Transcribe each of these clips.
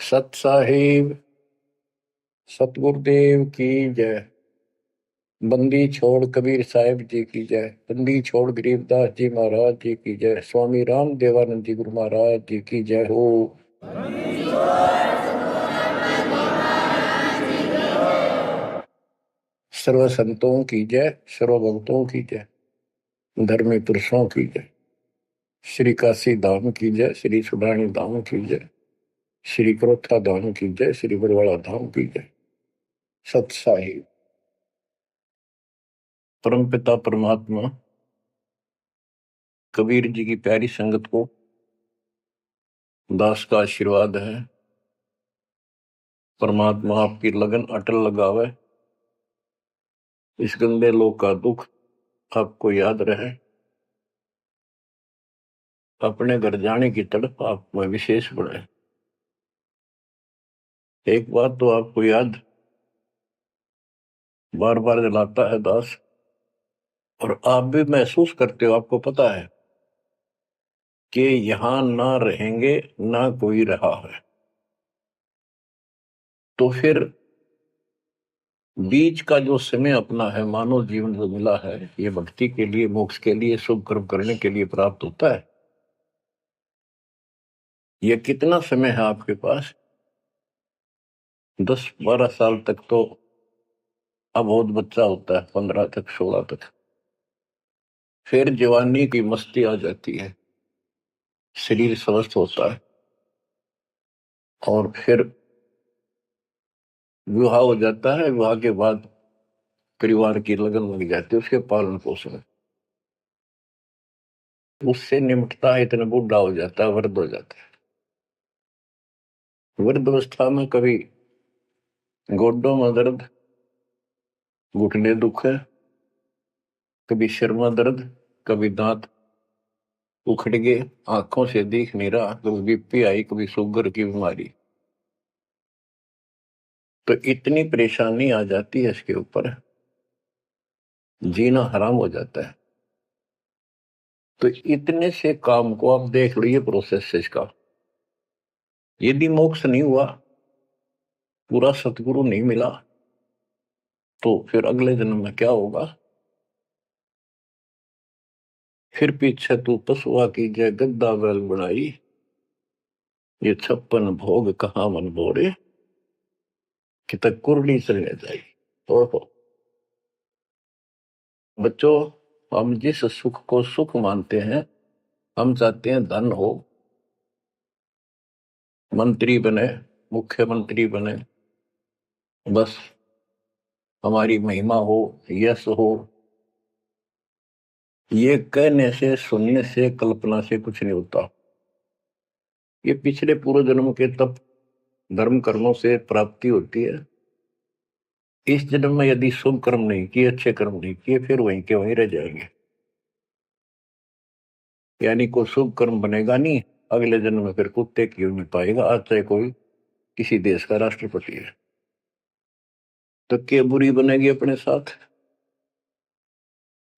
सत साहिब सतगुरुदेव की जय। बंदी छोड़ कबीर साहिब जी की जय। बंदी छोड़ गरीबदास जी महाराज जी की जय। स्वामी राम देवानंद जी गुरु महाराज जी की जय हो। सर्व संतों की जय, सर्व भक्तों की जय, धर्मी पुरुषों की जय। श्री काशी धाम की जय, श्री सुडानी धाम की जय, श्री क्रोथा धाम की जय, श्री बरवाड़ा धाम की जय। सत साहिब परमपिता परमात्मा कबीर जी की प्यारी संगत को दास का आशीर्वाद है। परमात्मा आपकी लगन अटल लगावे, इस गंदे लोक का दुख आपको याद रहे, अपने घर जाने की तड़प आप में विशेष बढ़े। एक बात तो आपको याद बार बार दिलाता है दास, और आप भी महसूस करते हो, आपको पता है कि यहां ना रहेंगे ना कोई रहा है, तो फिर बीच का जो समय अपना है, मानव जीवन जो मिला है, ये भक्ति के लिए, मोक्ष के लिए, शुभ कर्म करने के लिए प्राप्त होता है। ये कितना समय है आपके पास? 10-12 साल तक तो अबोध बच्चा होता है, 15 तक, 16 तक। फिर जवानी की मस्ती आ जाती है, शरीर स्वस्थ होता है, और फिर विवाह हो जाता है। विवाह के बाद परिवार की लगन लग जाती है, उसके पालन पोषण। उससे निमटता है, इतना बूढ़ा हो जाता है, वृद्ध हो जाता है। वृद्ध अवस्था में कभी गोड्डों में दर्द, घुटने दुख है, कभी सिर में दर्द, कभी दांत उखड़ गए, आंखों से दिख नहीं रहा, कभी बीपी आई, कभी शुगर की बीमारी। तो इतनी परेशानी आ जाती है, इसके ऊपर जीना हराम हो जाता है। तो इतने से काम को आप देख लो, ये प्रोसेस है इसका। यदि मोक्ष नहीं हुआ, पूरा सतगुरु नहीं मिला, तो फिर अगले जन्म में क्या होगा? फिर पीछे तू पशुआ की जय गद्दा बैल बनाई, ये 56 भोग कहाँ मन बोरे, कि तक कुरली चलने जाएगी। तो बच्चों, हम जिस सुख को सुख मानते हैं, हम चाहते हैं धन हो, मंत्री बने, मुख्यमंत्री बने, बस हमारी महिमा हो, यश हो। ये कहने से, सुनने से, कल्पना से कुछ नहीं होता। ये पिछले पूर्व जन्म के तप धर्म कर्मों से प्राप्ति होती है। इस जन्म में यदि शुभ कर्म नहीं किए, अच्छे कर्म नहीं किए, फिर वहीं के वहीं रह जाएंगे। यानी कोई शुभ कर्म बनेगा नहीं, अगले जन्म में फिर कुत्ते की नहीं पाएगा, आज चाहे कोई किसी देश का राष्ट्रपति है। तो क्या बुरी बनेगी अपने साथ?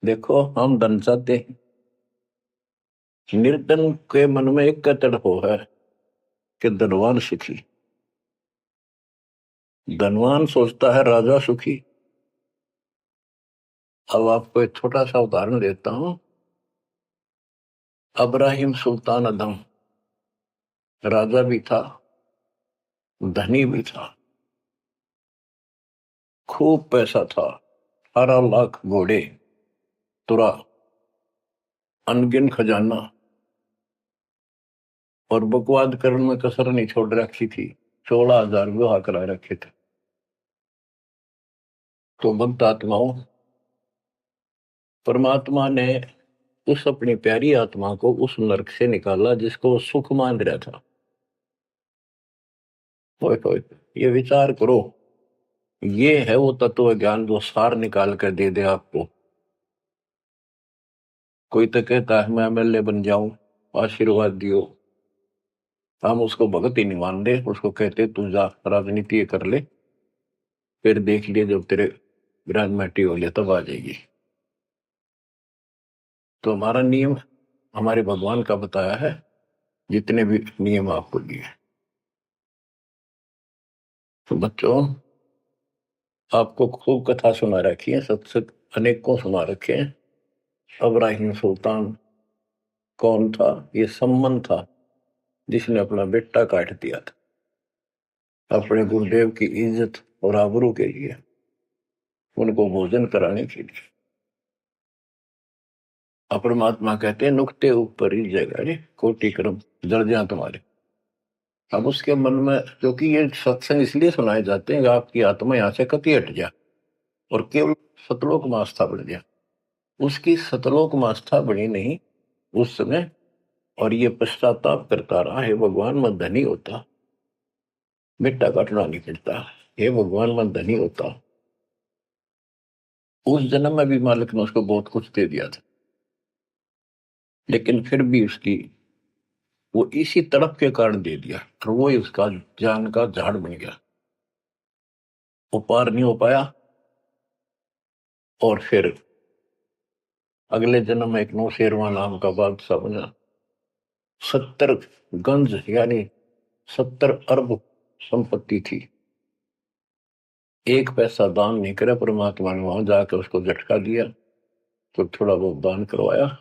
देखो, हम धन चाहते हैं, निर्धन के मन में एक तड़प है कि धनवान सुखी। धनवान सोचता है राजा सुखी। अब आपको एक छोटा सा उदाहरण देता हूं। अब्राहिम सुल्तान अदम राजा भी था, धनी भी था, खूब पैसा था, 18 लाख घोड़े, तुरा, अनगिन खजाना, और बकवाद करने में कसर नहीं छोड़ रखी थी। 16,000 विवाह करा रखे थे। तो भक्त आत्माओं, परमात्मा ने उस अपनी प्यारी आत्मा को उस नरक से निकाला जिसको वो सुख मान रहा था। होए ये विचार करो, ये है वो तत्व ज्ञान जो सार निकाल कर दे दे आपको। कोई तो कहता है मैं एमएलए बन जाऊं, आशीर्वाद दियो। हम उसको भगत ही नहीं मानते, उसको कहते तू जा राजनीति कर ले, फिर देख लिए जब तेरे ग्रेजुएटी हो लिया तब आ जाएगी। तो हमारा नियम हमारे भगवान का बताया है, जितने भी नियम आपको दिए। तो बच्चों, आपको खूब कथा सुना रखी है, सत्संग अनेकों सुना रखे हैं। इब्राहिम सुल्तान कौन था? ये सम्मन था जिसने अपना बेटा काट दिया था अपने गुरुदेव की इज्जत और आबरू के लिए, उनको भोजन कराने के लिए। परमात्मा कहते हैं नुक्ते ऊपर ही जगह कोटि कर्म जड़ जा तुम्हारे। अब उसके मन में, क्योंकि ये सत्संग इसलिए सुनाए जाते हैं कि आपकी आत्मा यहां से कति हट जाए और केवल सतलोक में आस्था बढ़ जाए। उसकी सतलोक में आस्था बनी नहीं उस समय, और ये पश्चाताप करता रहा, हे भगवान मैं धनी होता, बेटा काटना नहीं पड़ता, हे भगवान मैं धनी होता। उस जन्म में भी मालिक ने उसको बहुत कुछ दे दिया था, लेकिन फिर भी उसकी वो इसी तड़प के कारण दे दिया, और वो ही उसका ज्ञान का झाड़ बन गया, वो पार नहीं हो पाया। और फिर अगले जन्म में एक नौशेरवा नाम का बादशाह बना। 70 गंज यानी 70 अरब संपत्ति थी। एक पैसा दान नहीं करे, परमात्मा ने वहां जाकर उसको झटका दिया तो थोड़ा बहुत दान करवाया।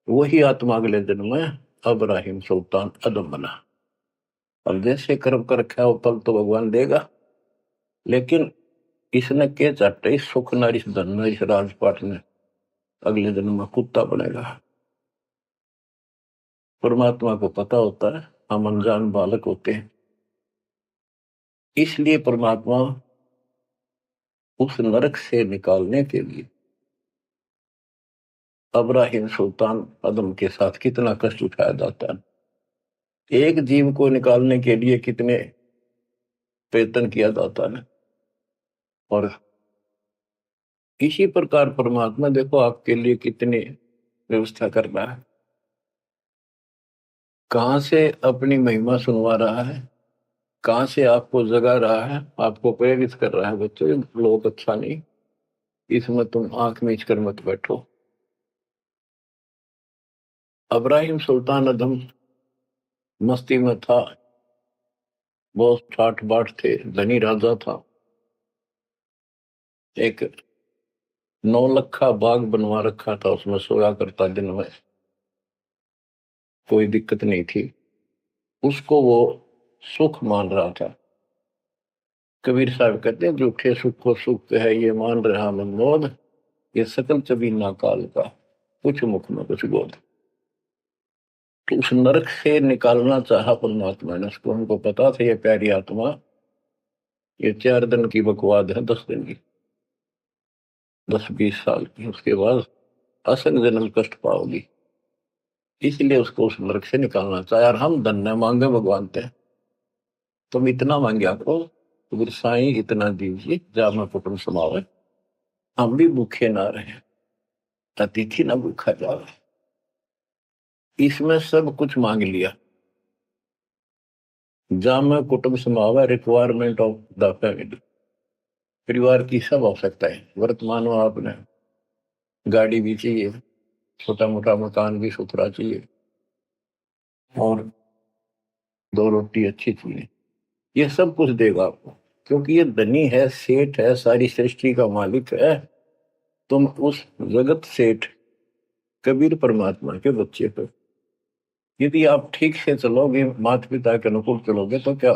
वही आत्मा अगले जन्म में इब्राहिम सुल्तान अदम बना। अब जैसे कर्म कर रखा है वो फल तो भगवान देगा, लेकिन इसने के चाटे सुख न इस धन न इस राजपाट ने, अगले जन्म में कुत्ता बनेगा। परमात्मा को पता होता है हम अनजान बालक होते हैं, इसलिए परमात्मा उस नरक से निकालने के लिए इब्राहिम सुल्तान अदम के साथ कितना कष्ट उठाया जाता है। एक जीव को निकालने के लिए कितने प्रयत्न किया जाता है। और इसी प्रकार परमात्मा देखो आपके लिए कितनी व्यवस्था कर रहा है, कहां से अपनी महिमा सुनवा रहा है, कहां से आपको जगा रहा है, आपको प्रेरित कर रहा है। बच्चों ये लोग अच्छा नहीं, इसमें तुम आंख मीच कर मत बैठो। इब्राहिम सुल्तान अदम मस्ती में था, बहुत ठाठ बाट थे, धनी राजा था। एक 9 लखा बाग बनवा रखा था, उसमें सोया करता दिन में, कोई दिक्कत नहीं थी उसको, वो सुख मान रहा था। कबीर साहब कहते हैं झूठे सुख को सुख है ये मान रहा मनमोद, ये सकल चबीना काल का कुछ मुख में कुछ बोध। तो उस नरक से निकालना चाहा परमात्मा ने उसको, हमको पता था ये प्यारी आत्मा ये 4 दिन की बकवाद है, 10 दिन की, 10-20 साल की, उसके बाद असंग जन्म कष्ट पाओगी, इसलिए उसको उस नरक से निकालना चाहे। और हम धन न मांगे भगवान थे, तुम इतना मांगे करो तो साईं इतना दीजिए जा मैं कुटुंब समावे, हम भी भूखे ना रहे, अतिथि ना भूखा जावे। इसमें सब कुछ मांग लिया, जा मैं कुटुंब समावे, रिक्वायरमेंट ऑफ द फैमिली, परिवार की सब आवश्यकता है। वर्तमान में आपने गाड़ी भी चाहिए, छोटा मोटा मकान भी सुथरा चाहिए, और 2 रोटी अच्छी चाहिए, ये सब कुछ देगा आपको, क्योंकि ये धनी है, सेठ है, सारी सृष्टि का मालिक है। तुम उस जगत सेठ कबीर परमात्मा के बच्चे हो। यदि आप ठीक से चलोगे, माता पिता के अनुकूल चलोगे, तो क्या,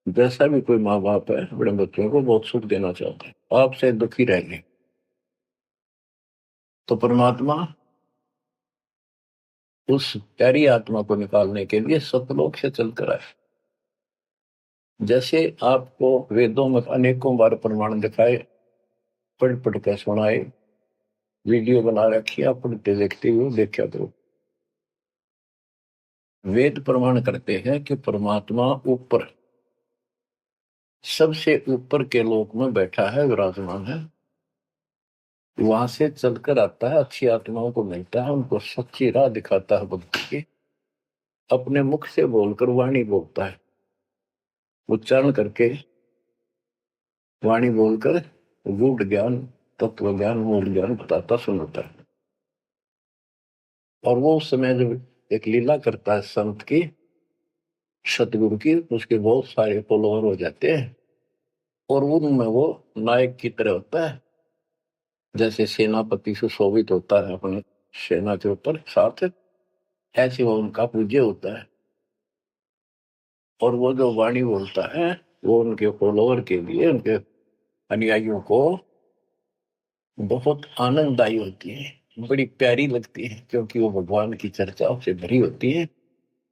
जैसा भी कोई माँ बाप है अपने बच्चों को बहुत सुख देना चाहते हैं, आपसे दुखी रहेंगे। तो परमात्मा उस प्यारी आत्मा को निकालने के लिए सतलोक से चलकर आए। जैसे आपको वेदों में अनेकों बार प्रमाण दिखाए, पढ़ पढ़ कर सुनाए, वीडियो बना रखी है, आप पढ़ते देखते हुए देखा करो। वेद प्रमाण करते हैं कि परमात्मा ऊपर, सबसे ऊपर के लोक में बैठा है, विराजमान है, वहां से चलकर आता है, अच्छी आत्माओं को मिलता है, उनको सच्ची राह दिखाता है भक्ति की, अपने मुख से बोलकर वाणी बोलता है, उच्चारण करके वाणी बोलकर गूढ़ ज्ञान, तत्व ज्ञान, मूल ज्ञान बताता सुनाता है। और वो उस समय जब एक लीला करता है संत की, सतगुरु की, उसके बहुत सारे फॉलोअर हो जाते हैं और उनमें वो नायक की तरह होता है, जैसे सेनापति सुशोभित होता है अपने सेना के ऊपर साथ, ऐसे वो उनका पूज्य होता है। और वो जो वाणी बोलता है वो उनके फॉलोअर के लिए, उनके अनुयायियों को बहुत आनंददायी होती है, बड़ी प्यारी लगती है, क्योंकि वो भगवान की चर्चाओं से भरी होती है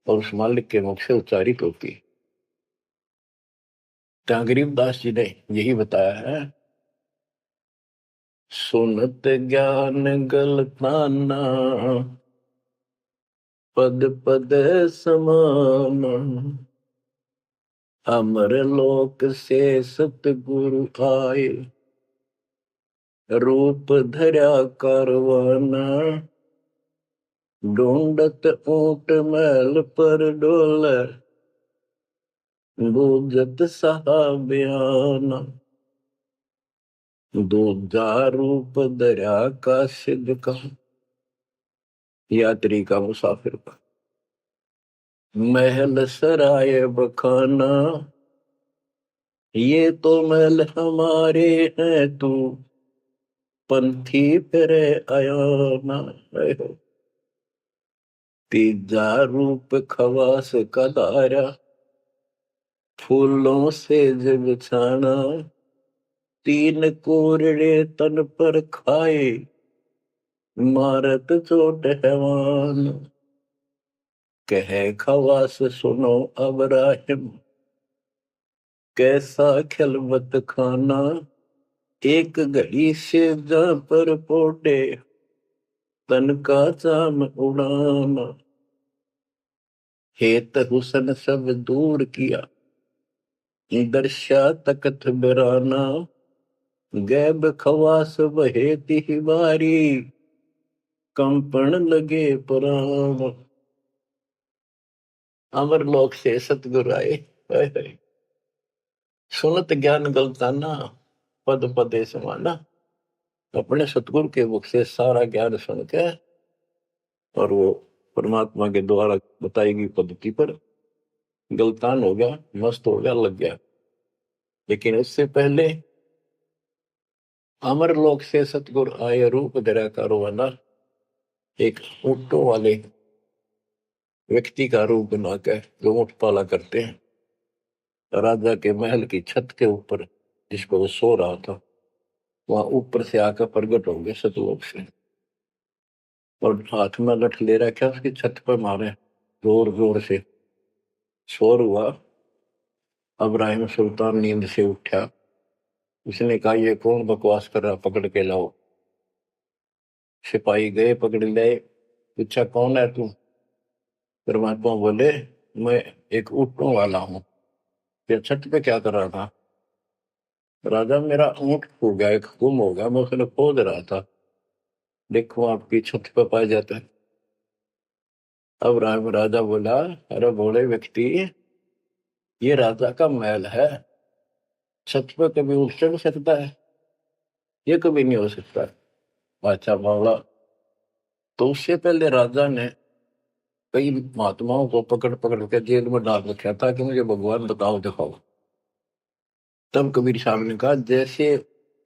और उस मालिक के मुख से उच्चारित होती है। तो गरीबदास जी ने यही बताया है, सुनत ज्ञान गलताना पद पद समान, अमर लोक से सतगुरु आए, रूप धरा करवाना, ढूंढत ऊंट मैल पर डोले, बूझत साहबियाना, दूजा रूप धरा का सिद्ध का, यात्री का, मुसाफिर का, महल सराय बखाना, ये तो महल हमारे हैं, तू पंथी फिरे आयाना। तीजा रूप खवास का दारा, फूलों से जब छाना, तीन कोरड़े तन पर खाए, मारत चोट हैवान, कहे खवास सुनो अब राहिम, कैसा खिलवत खाना, एक घड़ी से जा पर पोटे, तन का चाम उड़ाना, हेत हुसन सब दूर किया, दर्शा तकत बिराना, गैब खवास बहे तिहवारी, कंपन लगे पुराण, अमर लोक से सतगुरु आए, सुनत ज्ञान गलताना पद पदे समाना। अपने सतगुरु के मुख से सारा ज्ञान सुन के और वो परमात्मा के द्वारा बताई गई पद्धति पर गलतान हो गया, मस्त हो गया, लग गया। लेकिन इससे पहले अमर लोक से सतगुरु आए, रूप धरा करवाना, एक ऊंटों वाले व्यक्ति का रूप बनाकर जो ऊंट पाला करते हैं, राजा के महल की छत के ऊपर जिस पर वो सो रहा था, वहां ऊपर से आकर प्रकट हो गए सतलोक से और हाथ में लठ ले रखा, उसकी छत पर मारे जोर जोर से, शोर हुआ। अब्राहिम सुल्तान नींद से उठा, उसने कहा ये कौन बकवास कर रहा, पकड़ के लाओ। सिपाही गए, पकड़ लाए, पूछा कौन है तू। परमात्मा बोले मैं एक ऊँटों वाला हूँ। फिर छत पे क्या कर रहा था। राजा मेरा ऊँट खो गया, एक गुम हो गया, मैं उसने खोज रहा था, देखो आपकी छत पे पाया जाता है। अब राजा बोला अरे भोले व्यक्ति, ये राजा का महल है, छत पे कभी उठ चढ़ सकता है, ये कभी नहीं हो सकता। अच्छा बोला। तो उससे पहले राजा ने कई महात्माओं को पकड़ पकड़ के जेल में डाल रखा था कि मुझे भगवान बताओ दिखाओ। तब कबीर साहब ने कहा जैसे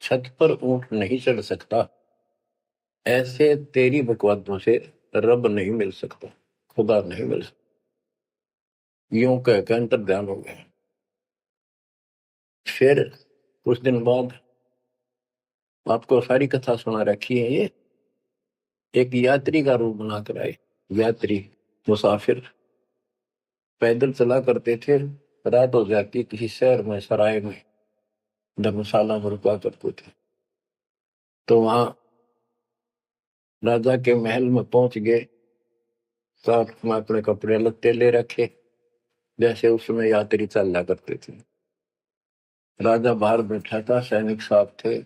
छत पर ऊंट नहीं चढ़ सकता, ऐसे तेरी बकवादों से रब नहीं मिल सकता, खुदा नहीं मिल सकता। यूं कहकर अंतर ध्यान हो गया। फिर कुछ दिन बाद आपको सारी कथा सुना रखी है, ये एक यात्री का रूप बनाकर आए। यात्री, मुसाफिर, पैदल चला करते थे, रात हो जाती किसी शहर में, सराय में, धर्मशाला में रुका करते थे। तो वहां राजा के महल में पहुंच गए, साथ में अपने कपड़े लत्ते ले रखे, जैसे उसमें यात्री चलना करते थे। राजा बाहर बैठा था, सैनिक साहब थे,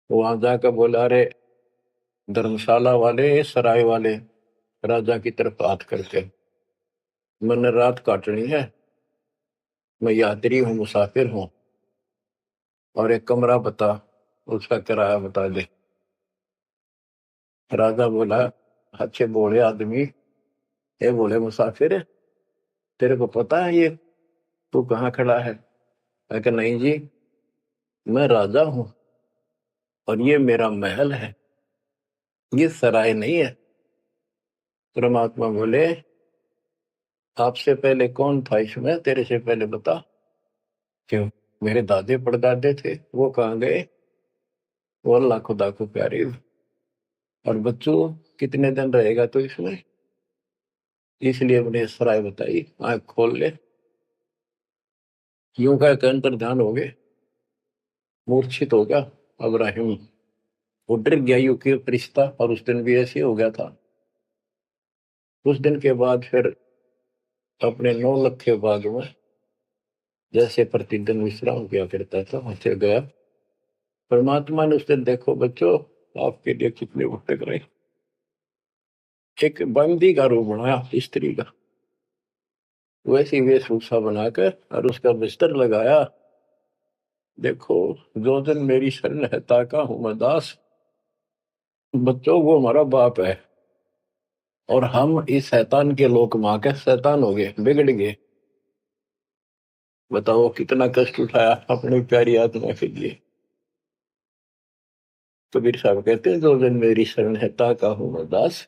वहां जाकर बोला अरे धर्मशाला वाले, सराय वाले, राजा की तरफ हाथ करके, मैंने रात काटनी है, मैं यात्री हूँ, मुसाफिर हूँ, और एक कमरा बता, उसका किराया बता दे। राजा बोला अच्छे बोले आदमी, ये बोले मुसाफिर तेरे को पता है ये तू कहाँ खड़ा है? मैं कहा नहीं जी, मैं राजा हूं और ये मेरा महल है, ये सराय नहीं है। परमात्मा बोले आपसे पहले कौन था इसमें, तेरे से पहले बता। क्यों? मेरे दादे परदादे थे, वो कहाँ गए? वो अल्लाह खुदा को प्यारे। और बच्चों कितने दिन रहेगा तो इसमें? इसलिए मैंने सराय बताई, आंख खोल ले। यूं कह के अंतर ध्यान हो गए, मूर्छित हो गया अब्राहिम। वो डर गया यू के फरिश्ता, और उस दिन भी ऐसे हो गया था। उस दिन के बाद फिर अपने 9 लाख के बाग में जैसे प्रतिदिन विश्राम किया करता था वैसे गया। परमात्मा ने उस दिन देखो बच्चों आपके लिए कितने भटक रहे, एक बंदी का रूप बनाया स्त्री का, वैसी वेशभूषा बनाकर और उसका बिस्तर लगाया। देखो जो दिन मेरी शरण है ताका हूं मैं दास। बच्चों वो हमारा बाप है और हम इस शैतान के लोक मां के शैतान हो गए, बिगड़ गए। बताओ कितना कष्ट उठाया अपनी प्यारी आत्मा के लिए। कबीर साहब कहते हैं जो दिन मेरी शरण है ताका हूं मैं दास।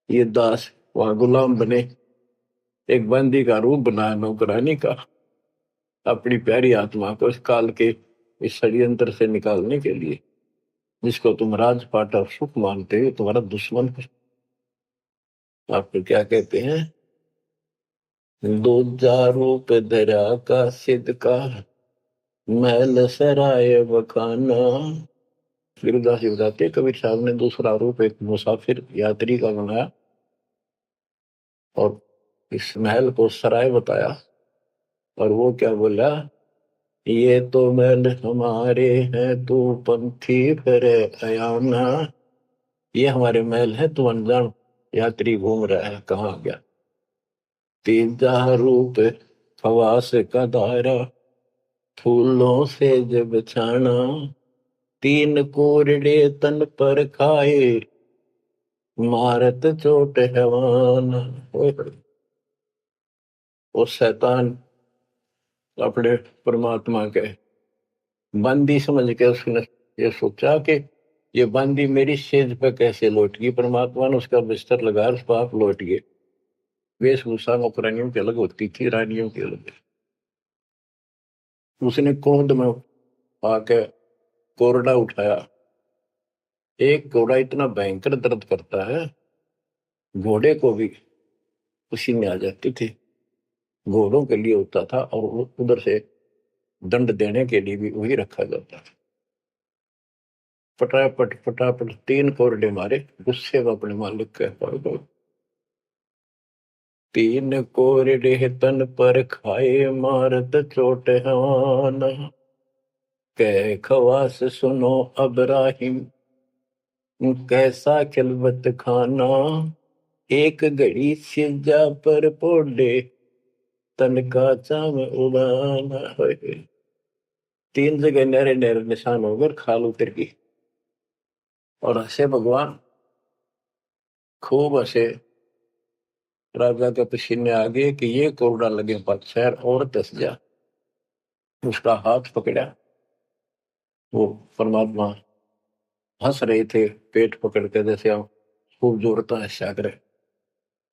ये दास वहां गुलाम बने, एक बंदी का रूप बनाया नौकरानी का, अपनी प्यारी आत्मा को इस काल के इस षड्यंत्र से निकालने के लिए। जिसको तुम राजपाट और सुख मानते हो तुम्हारा दुश्मन है। आपको क्या कहते हैं? दूजा रूप दरा का सिद्ध का, महल सराय बखाना। फिरुदास जी बताते कबीर साहब ने दूसरा रूप एक मुसाफिर यात्री का बनाया और इस महल को सराय बताया। और वो क्या बोला? ये तो महल हमारे हैं तू पंथी फिर अयाना। ये हमारे महल है, तू अनजान यात्री घूम रहा है, कहाँ गया? तीजा रूप खवास का दायरा, फूलों से जब छाना। तीन कोरडे तन पर खाए, मारत चोट हैवान। वो शैतान अपने परमात्मा के बंदी समझ के उसने ये सोचा कि ये बंदी मेरी सेज पे कैसे लौट गई। परमात्मा ने उसका बिस्तर लगाया, उस पर आप लौट गए। वेशभूषा नौकरानियों की अलग होती थी, रानियों की अलग। उसने कोहद में आके कोरडा उठाया। एक घोड़ा इतना भयंकर दर्द करता है, घोड़े को भी उसी में आ जाती थी। घोड़ों के लिए होता था और उधर से दंड देने के लिए भी वही रखा जाता था। फटाफट फटाफट 3 कोरडे मारे, गुस्से में अपने मालिक के पास गए। 3 कोरडे तन पर खाए, मारत चोट हवान। कह खवास सुनो अब्राहिम, कैसा खिलवत खाना। एक घड़ी सिजा पर पोडे, तन का चाम उड़ाना। 3 जगह नहरे नहरे निशान होकर खाल उतर गई। और हंसे भगवान, खूब हंसे। राजा के पसीने आ गए कि ये कोरडा लगे पत्थर और दस जा। उसका हाथ पकड़ा, वो परमात्मा हंस रहे थे पेट पकड़ के, जैसे हम खूब जोरता है सागर।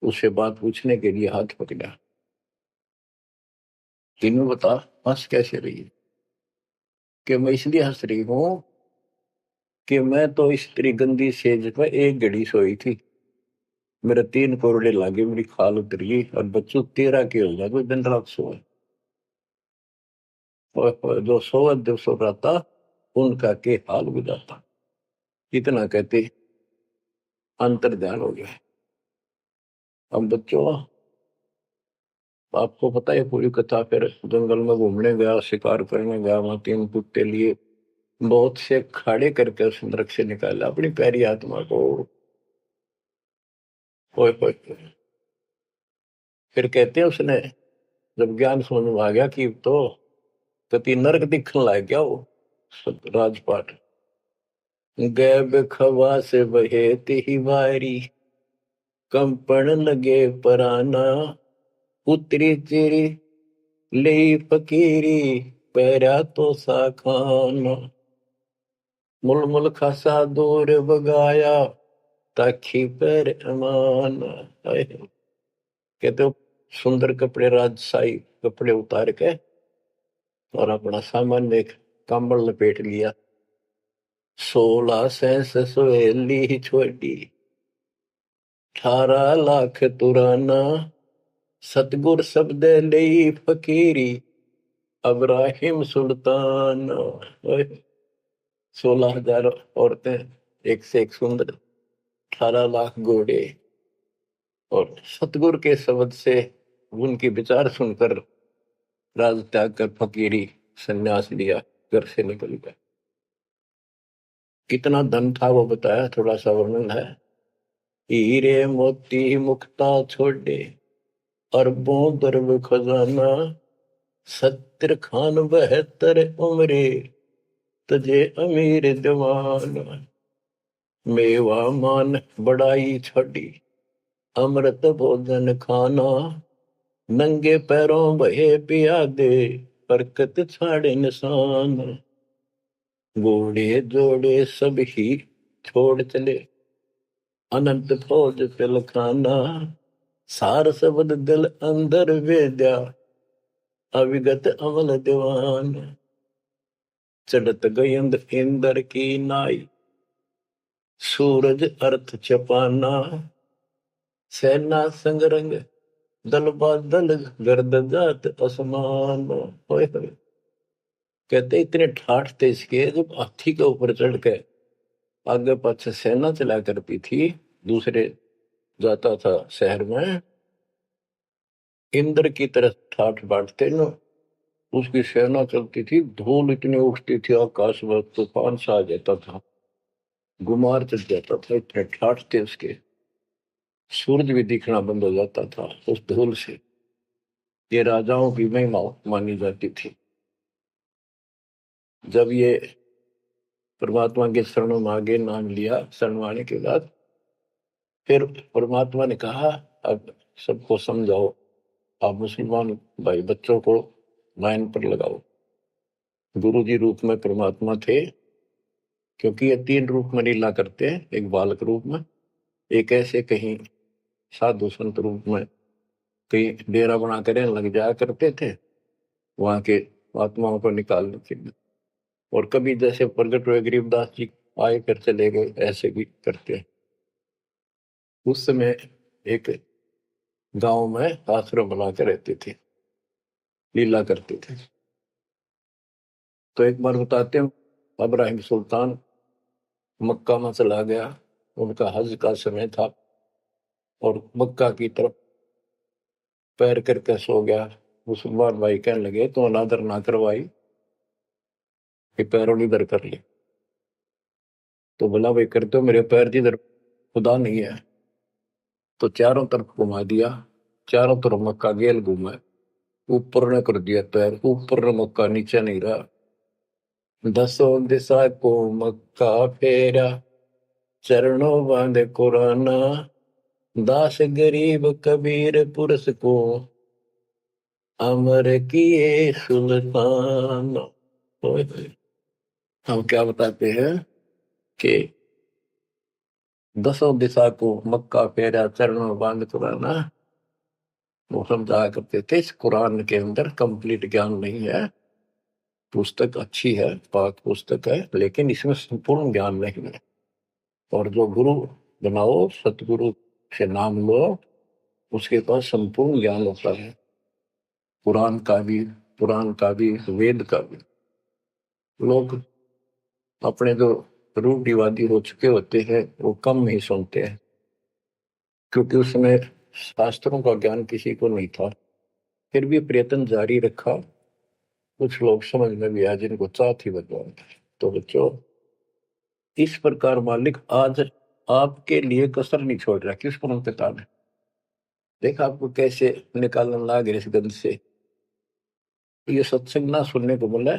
उससे बात पूछने के लिए हाथ पकड़ा। तीनों बता हंस कैसे रही है? कि मैं इसलिए हंस रही हूं कि मैं तो इस तेरी गंदी सेज पे एक घड़ी सोई थी, मेरे 3 कोरडे लागे, मेरी खाल उतरी और बच्चों तेरा के हो गया कोई दिन रात सोए। और जो सोवत दिवसों रहता उनका के हाल गुजारता। इतना कहते अंतर ध्यान हो गया। अब बच्चों आपको पता है पूरी कथा। फिर जंगल में घूमने गया, शिकार करने गया, वहां 3 कुत्ते लिए, बहुत से खाड़े करके उस नरक से निकाला अपनी प्यारी आत्मा को। ओए ओए ओए। फिर कहते हैं उसने जब ज्ञान समझ में आ गया कि तो कति नरक दिखने लग गया वो राजपाट। गैब खवा से बहे ही वारी, कंपन लगे पराना। उतरी तेरी ले फकीरी पैरा तो सा खाना मुल मुल खासा दूर बगाया ताखी पैर अमान। कहते हो सुंदर कपड़े राजशाही कपड़े उतार के और अपना सामान एक कंबल लपेट लिया। 16 सेंस सवेली छोटी 18 लाख तुराना सतगुर शब्द ले फकीरी अब्राहिम सुल्तान। 16,000 औरतें एक से एक सुंदर 18 लाख घोड़े और सतगुरु के शब्द से उनके विचार सुनकर राज त्याग कर फकीरी संन्यास लिया घर से निकल गया। कितना धन था वो बताया, थोड़ा सा वर्णन है। हीरे मोती मुक्ता छोड़े अरबों दरब खजाना 70 खान 72 उम्रे तजे अमीर जवान मेवा मान बड़ाई छड़ी अमृत भोजन खाना नंगे पैरों बहे पिया दे बरकत छाड़े निशान। घोड़े जोड़े सब ही छोड़ चले अनंत फौज पिल खाना सार शब्द दिल अंदर वेद्या अविगत अमल दीवान। चढ़त गयंद इंदर की नाई सूरज अर्थ चपाना सेना संगरंग दल बादल गर्द जात असमान। कहते इतने ठाठ थे इसके जब हाथी के ऊपर चढ़ के आगे पाछे सेना चला करती थी, दूसरे जाता था शहर में, इंद्र की तरह ठाठ बांटते न, उसकी सेना चलती थी, धूल इतनी उठती थी आकाश में तूफान सा आ जाता था, गुमार चढ़ जाता था, इतने ठाठ थे उसके। सूरज भी दिखना बंद हो जाता था उस धूल से। ये राजाओं की महिमा मानी जाती थी। जब ये परमात्मा के शरणों में आगे नाम लिया, शरण आने के बाद फिर परमात्मा ने कहा अब सबको समझाओ, आप मुसलमान भाई बच्चों को लाइन पर लगाओ। गुरु जी रूप में परमात्मा थे, क्योंकि ये 3 रूप में लीला करते हैं, एक बालक रूप में, एक ऐसे कहीं साधु संत रूप में कहीं डेरा बना कर लग जाया करते थे वहां के आत्माओं को निकालने के लिए, और कभी जैसे प्रगट हुए गरीबदास जी आए कर चले गए, ऐसे भी करते हैं। उस समय एक गांव में आश्रम बना के रहते थे, लीला करते थे। तो एक बार बताते हैं, अब्राहिम सुल्तान मक्का में चला गया, उनका हज का समय था, और मक्का की तरफ पैर करके सो गया। मुसलमान भाई कहने लगे तो अनादर ना करवाई कि पैरों इधर कर ले। तो बोला भाई करते हो, मेरे पैर जिधर खुदा नहीं है। तो चारों तरफ घुमा दिया, चारों तरफ मक्का गेल घूमा, ऊपर ने कर दिया पैर, ऊपर ने मक्का नीचे नहीं रहा। 10 दिशा को मक्का फेरा चरणों बांधे कुराना दास गरीब कबीर पुरुष को अमर किए सुल्तान। हम क्या बताते हैं कि 10 दिशा को मक्का फेरा चरणों बांध कुराना, वो समझाया करते थे। इस कुरान के अंदर कंप्लीट ज्ञान नहीं है, पुस्तक अच्छी है, पाक पुस्तक है, लेकिन इसमें संपूर्ण ज्ञान नहीं है। और जो गुरु बनाओ, सतगुरु से नाम लो, उसके पास संपूर्ण ज्ञान होता है, पुराण का भी वेद का भी। लोग अपने जो रूढ़िवादी हो चुके होते हैं वो कम ही सुनते हैं, क्योंकि उसमें शास्त्रों का ज्ञान किसी को नहीं था। फिर भी प्रयत्न जारी रखा, कुछ लोग समझ में भी आया जिनको चाह थी भगवान। तो बच्चों, इस प्रकार मालिक आज आपके लिए कसर नहीं छोड़ रहा। किस परम पिता ने देखा आपको कैसे निकालने लगे इस गंध से। ये सत्संग ना सुनने को मिला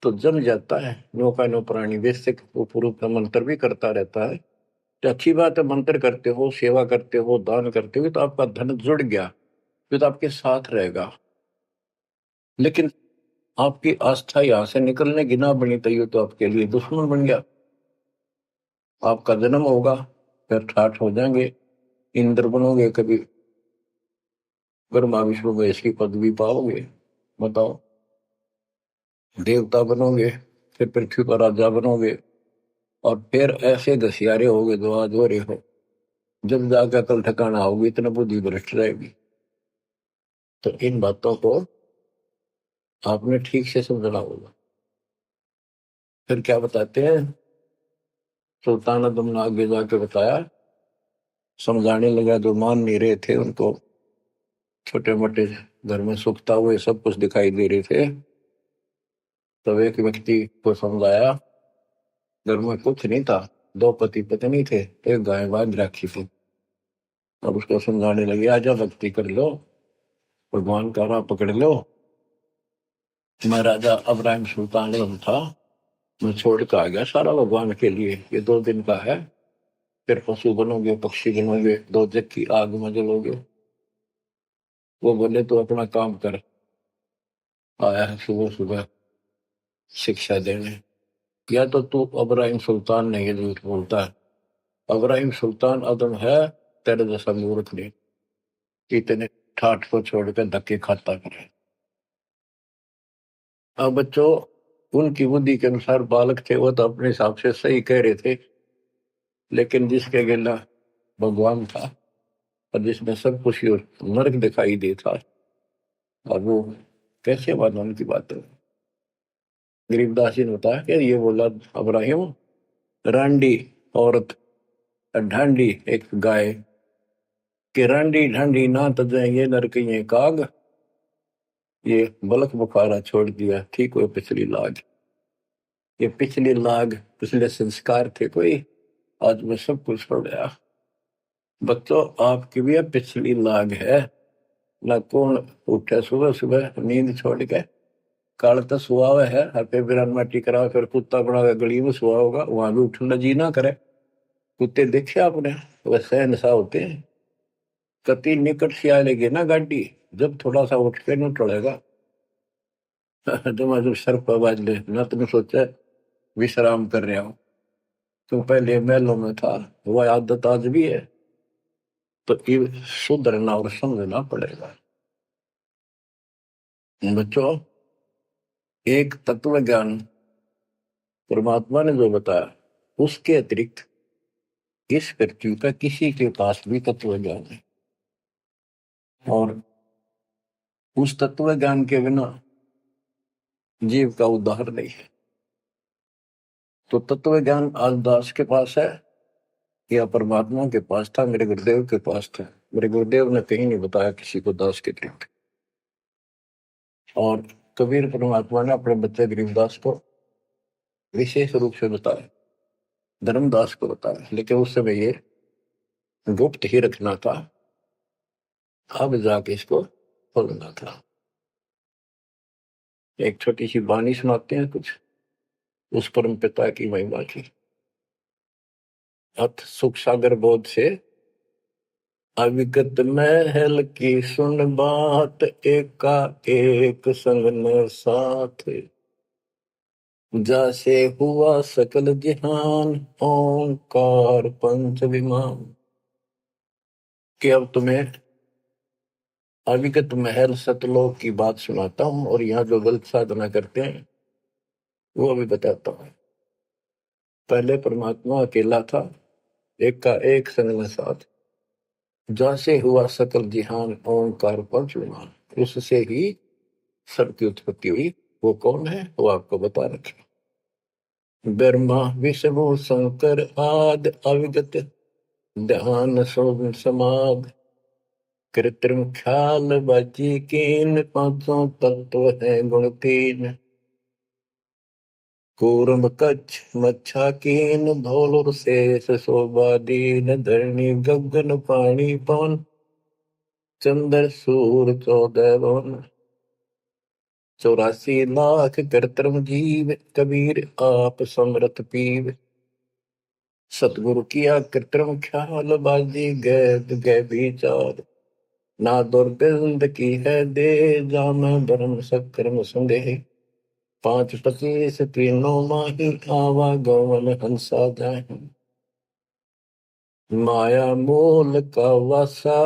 तो जम जाता है, नौका नो प्राणी वैसे पूर्व का मंत्र भी करता रहता है। तो अच्छी बात है, मंत्र करते हो, सेवा करते हो, दान करते हो, तो आपका धन जुड़ गया, फिर तो आपके साथ रहेगा। लेकिन आपकी आस्था यहां से निकलने की ना बनी तो ये तो आपके लिए दुश्मन बन गया। आपका जन्म होगा, फिर ठाठ हो जाएंगे, इंद्र बनोगे, कभी ब्रह्मा विष्णु महेश की पदवी पाओगे, बताओ, देवता बनोगे, फिर पृथ्वी पर राजा बनोगे, और फिर ऐसे घसियारे होगे जो आज हो रहे हो। जब जाकर कल ठिकाना होगी, इतना बुद्धि भ्रष्ट रहेगी। तो इन बातों को आपने ठीक से समझना होगा। फिर क्या बताते हैं, सुल्तान आदम ने आगे जाके बताया, समझाने लगा, जो मान नहीं रहे थे उनको छोटे मोटे घर में सुखता हुए सब कुछ दिखाई दे रहे थे। तब एक व्यक्ति को समझाया, घर में कुछ नहीं था, दो पति पत्नी थे, एक गाय बांध रखी थी। और उसको समझाने लगे, आजा भक्ति कर लो, भगवान का राह पकड़ लो। मैं राजा अब्राहिम सुल्तान आजम था, मैं छोड़ के आ गया सारा भगवान के लिए, ये 2 दिन का है, फिर पशु बनोगे, पक्षी बनोगे, दो जग की आग में जलोगे। वो बोले, तो अपना काम कर, आया है सुबह सुबह शिक्षा देने। या तो तू अब्राहिम सुल्तान नहीं, झूठ बोलता है। अब्राहिम सुल्तान आदम है, तेरे जैसा मूर्ख नहीं, इतने ठाठ को छोड़कर धक्के खाता करे। अब बच्चों, उनकी बुद्धि के अनुसार बालक थे, वो तो अपने हिसाब से सही कह रहे थे। लेकिन जिसके गिला भगवान था, और जिसमें सब कुछ नरक दिखाई देता, और वो कैसे माना उनकी बात है। गरीबदास जी ने बताया कि ये बोला अब्राहिम, रांडी औरत, ढांडी एक गाय, कि रांडी ढांडी ना तजे ये नरक ये काग, ये बलक बुखारा छोड़ दिया, ठीक हुए पिछली लाग। ये पिछली लाग, पिछले संस्कार थे कोई, आज मैं सब कुछ छोड़ गया। बच्चों, आपकी भी अब पिछली लाग है ना। कौन उठे सुबह सुबह नींद छोड़ के, काल तो सुहा हुआ है, हर बिरान माटी करा, फिर कुत्ता बना के गली में सुहा होगा, वहां भी उठना जी ना करे। कुत्ते देखे आपने, वैसे नशा होते हैं। कति निकट से आ लेगी ना गाड़ी, जब थोड़ा सा उठ के न टलेगा, जब सर पर बाज ले ना, तुमने सोचा विश्राम कर रहा हूं। तो पहले महलों में था, वह आदत आज भी है। तो ये सुधरना और समझना पड़ेगा। बच्चों, एक तत्व ज्ञान परमात्मा ने जो बताया, उसके अतिरिक्त इस पृथ्वी का किसी के पास भी तत्व ज्ञान है, और उस तत्व ज्ञान के बिना जीव का उद्धार नहीं है। तो तत्व ज्ञान आज दास के पास है या परमात्मा के पास था, मेरे गुरुदेव के पास था। मेरे गुरुदेव ने कहीं नहीं बताया किसी को दास के अतिरिक्त। और कबीर परमात्मा ने अपने बच्चे गरीबदास को विशेष रूप से बताया, धर्मदास को बताया, लेकिन उस समय ये गुप्त ही रखना था, अब जाके इसको खोलना था। एक छोटी सी वाणी सुनाते हैं कुछ उस परम पिता की महिमा की। अथ सुख सागर बोध से अविगत महल की सुन बात, एका एक संग न साथ, जैसे हुआ सकल जहान, ओंकार पंच विमान। कि अब तुम्हें अविगत महल सतलोक की बात सुनाता हूं, और यहाँ जो गलत साधना करते हैं वो अभी बताता हूं। पहले परमात्मा अकेला था, एक का एक संग में साथ, जैसे हुआ सकल जिहान, ओंकार पंच विमान, उससे ही सबकी उत्पत्ति हुई। वो कौन है, वो आपको बता रखे। ब्रह्मा विष्णु शंकर आदि, अविगत ध्यान समाध, कृत्रिम ख्याल बाजी कीन, पांचों तत्व है गुण तीन, कूर्म कच्छ मच्छा कीन, धौल शेष शोभा दीन, धरणी गगन पानी पवन, चंद्र सूर 14 भवन, 84 लाख कृत्रिम जीव, कबीर आप समरथ पीव, सतगुरु किया कृत्रिम ख्याल बाजी गैद गै विचार, ना दुर्गंध की है दे, जाम ब्रह्म सक्रम संदेह। 5 25 तीनों माही, आवा गवन हंसा जाए। माया मूल का वासा,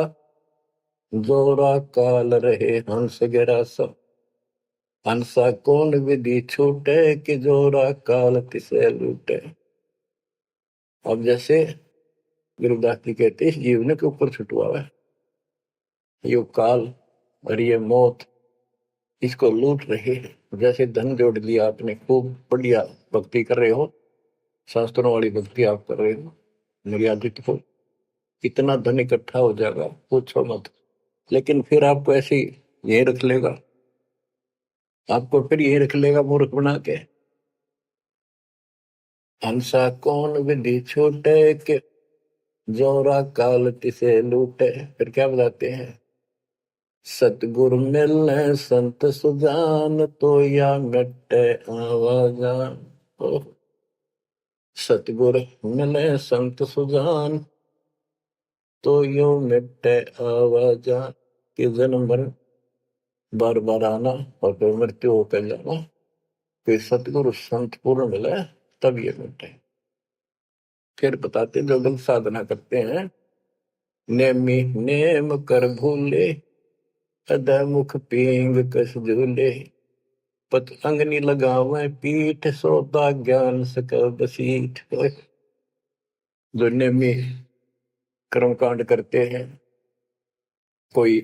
जोरा काल रहे हंस गिरासा। हंसा कौन विधि छूटे, कि जोरा काल तिसे लूटे। अब जैसे गुरुदास जी कहते हैं, इस जीवन के ऊपर छुटवा है ये काल और ये मौत, इसको लूट रहे हैं। जैसे धन जोड़ लिया आपने, खूब बढ़िया भक्ति कर रहे हो, शास्त्रों वाली भक्ति आप कर रहे हो, मर्यादित हो, कितना धन इकट्ठा हो जाएगा पूछो मत। लेकिन फिर आपको ऐसे यही रख लेगा, आपको फिर यही रख लेगा मूर्ख बना के। हंसा कौन विधि छूटे, के जोरा काल तिसे लूटे। फिर क्या बताते हैं, सतगुरु मिलने संत सुजान, तो या मिटे आवाजान। सतगुरु मिले संत सुजान, तो यो मिटे आवाजान। कि जन्म मरण बार बार आना और फिर मृत्यु होकर जाना। फिर सतगुरु संत पूर्ण मिले तब ये मिटे। फिर बताते जो लोग साधना करते हैं, नेमी नेम कर भूले, अदा मुख पींग कस झूले। पत अंगनी लगावे पीठ, सोता ज्ञान सक बसीठ। जो नेमी कर्मकांड करते हैं, कोई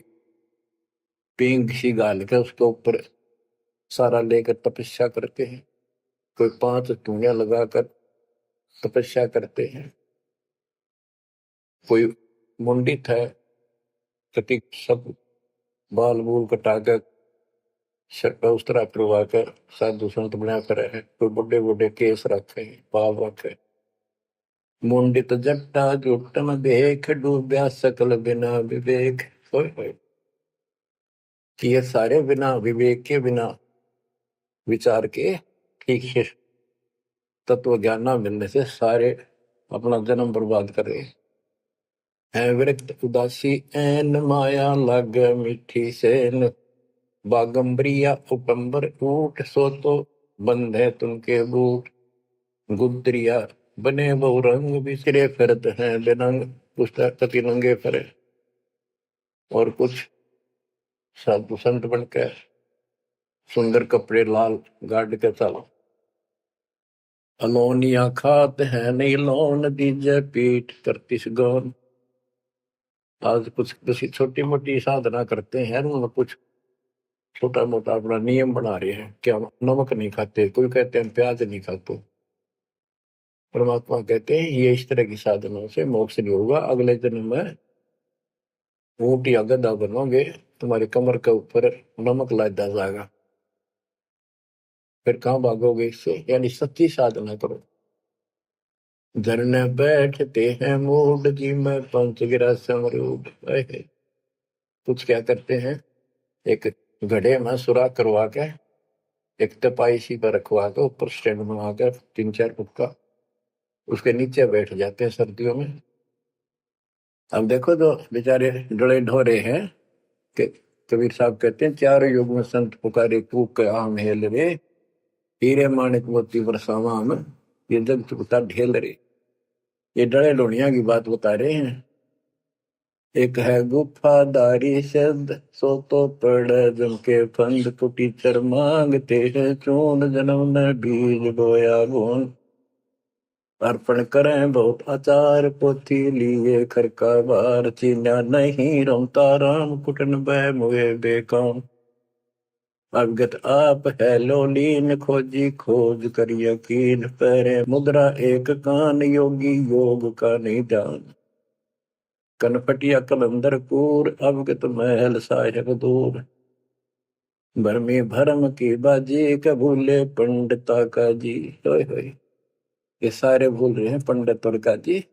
पींग सी गाल के उसके ऊपर सारा लेकर तपस्या करते हैं, कोई 5 धूनिया लगाकर तपस्या करते हैं, कोई मुंडित है, कति सब बाल बूल कटा कर सर पर उस तरह करवा कर साधु संत बना कर है, कोई बड़े बड़े केस रखे पाव रखे। मुंडित जट्टा जुटन देख, डूब्या सकल बिना विवेक। कि ये सारे बिना विवेक के, बिना विचार के, ठीक है, तत्व ज्ञान न मिलने से सारे अपना जन्म बर्बाद कर रहे हैं। विरक्त उदासी एन, माया लग मीठी सेन। बागंबरिया उपंबर ऊट, सो तो बंधे तुमके बूट। गुदरिया बने बहु रंग, बिसरे फिरत हैं बेनंग। पुस्तक कति नंगे फिरे। और कुछ साधु संत बनकर सुंदर कपड़े लाल गाड़ के चलो। अलोनिया खात है नहीं लोन, दीजे पीठ करती गौन। आज कुछ किसी छोटी मोटी साधना करते हैं, उन्होंने कुछ छोटा मोटा अपना नियम बना रहे हैं, क्या नमक नहीं खाते, कोई कहते हैं प्याज नहीं खाते। परमात्मा कहते हैं ये इस तरह की साधनों से मोक्ष नहीं होगा, अगले जन्म में ऊंट या गधा बनोगे, तुम्हारी कमर के ऊपर नमक लादा जाएगा। फिर कहां भागोगे इससे, यानी सच्ची साधना करो। धरने बैठते हैं मूड, जी में पंच गिरा समरूप। कुछ क्या करते हैं, एक घड़े में सुराख करवा के, एक तपाई सी पर रखवा के, ऊपर स्टैंड बना कर 3 4 फुट का, उसके नीचे बैठ जाते हैं सर्दियों में। अब देखो जो बेचारे डले ढोरे हैं, कि कबीर साहब कहते हैं, 4 युग में संत पुकारे, कूक के आम हेल रे। हीरे माणिक मोती बरसावा हम, ये जग चुकता ढेल रे। ये डले ढोनिया की बात बता रहे हैं। एक है गुफादारी शब्द, सो तो पड़ जम के फंद। कुटी चर मांगते हैं चून, जन्म न बीज बोया गुण। अर्पण करें बहुत आचार, पोथी लिए खर का बार। चीन्या नहीं रमता राम, कुटन बह मुए बेकाम। अवगत आप है लोलीन, खोजी खोज कर यकीन। पहरे मुद्रा एक कान, योगी योग का नहीं ध्यान। कनपटिया कलंदर कूर, अवगत महल साहेब दूर। भरमी भरम की बाजी, कबूले पंडिता का जी। होय होय, ये सारे भूल रहे हैं पंडित और का जी।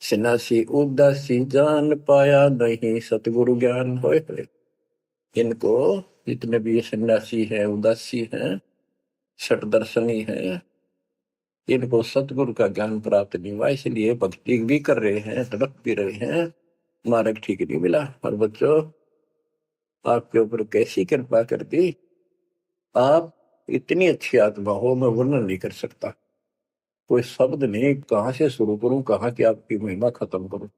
सन्यासी उदासी जान, पाया नहीं सतगुरु ज्ञान। होय होय, इनको जितने भी सन्यासी हैं, उदासी हैं, शट दर्शनी हैं, इनको सतगुरु का ज्ञान प्राप्त नहीं हुआ, इसलिए भक्ति भी कर रहे हैं, तड़प भी रहे हैं, मार्ग ठीक नहीं मिला। और बच्चों, आपके ऊपर कैसी कृपा कर दी। आप इतनी अच्छी आत्मा हो, मैं वर्णन नहीं कर सकता। कोई शब्द नहीं, कहाँ से शुरू करूं, कहाँ की आपकी महिमा खत्म करूं।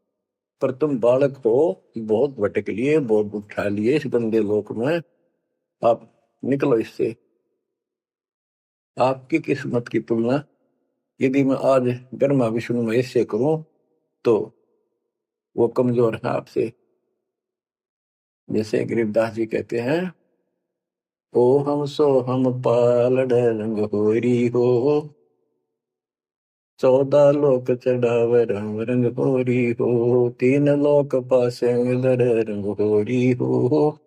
पर तुम बालक हो, बहुत भटक लिए, बहुत उठा लिए इस गंदे लोक में। आप निकलो इससे। आपकी किस्मत की तुलना यदि मैं आज ब्रह्मा विष्णु महेश से करूं तो वो कमजोर है आपसे। जैसे गरीबदास जी कहते हैं, ओ हम सो हम पालड़ रंग होरी हो, 14 लोक चढ़ावे रंग रंग होरी हो, 3 लोक पासे रंग होरी हो,